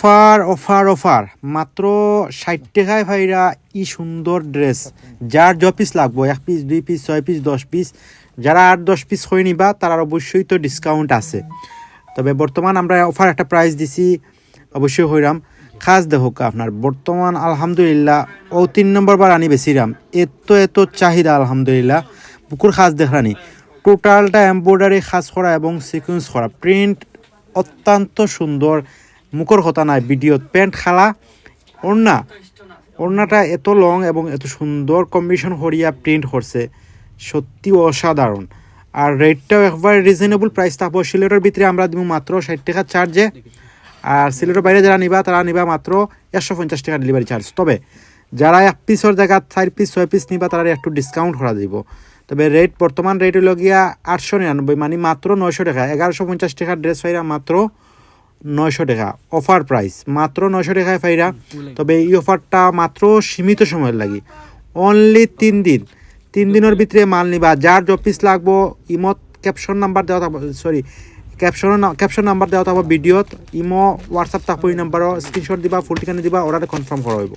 Offer offer offer মাত্র 60 টাকায় ভাইরা ই সুন্দর ড্রেস যার য পিস লাগবো 1 পিস 2 পিস 6 পিস 10 পিস যারা 8-10 পিস হয়ে নিবা তার অবশ্যই তো ডিসকাউন্ট আছে। তবে বর্তমান আমরা অফার একটা প্রাইস দিছি অবশ্যই হইরাম খাস দেখো আপনার বর্তমান আলহামদুলিল্লাহ ও 3 নম্বর বার আনি বেশিরাম এত চাহিদা আলহামদুলিল্লাহ বুকুর খাস দেখানি টোটালটা এমব্রয়ডারি খাস করা এবং সিকুয়েন্স করা প্রিন্ট অত্যন্ত সুন্দর মুখর কথা নাই ভিডিও প্যান্ট খালা ওড়নাটা এত লং এবং এত সুন্দর কম্বিনেশন করিয়া প্রিন্ট করছে সত্যি অসাধারণ। আর রেটটাও একবার রিজনেবল প্রাইস থাকবো। সিলেটের ভিতরে আমরা দিব মাত্র 60 টাকা চার্জে, আর সিলেটের বাইরে যারা নিবা তারা নিবা মাত্র 150 টাকা ডেলিভারি চার্জ। তবে যারা 1 পিসের জায়গা 4 পিস 6 পিস নিবা তারা একটু ডিসকাউন্ট করা দিব। তবে রেট বর্তমান রেট হলো গিয়া 899 মানে মাত্র 900 টাকা। 1150 টাকার ড্রেস ফাইরা মাত্র 900 টাকা অফার প্রাইস, মাত্র 900 টাকায় ফাইরা। তবে এই অফারটা মাত্র সীমিত সময়ের লাগি, অনলি 3 দিন। 3 দিনের ভিতরে মাল নিবা যার য পিস লাগবো ইমো ক্যাপশন নাম্বার দেওয়া থাকবো, সরি ক্যাপশন নাম্বার দেওয়া থাকবো ভিডিওত, ইমো হোয়াটসঅ্যাপ থাকবো এই নাম্বারও স্ক্রিনশট দিবা ফুল ঠিকানা দিবা অর্ডার কনফার্ম করা হইব।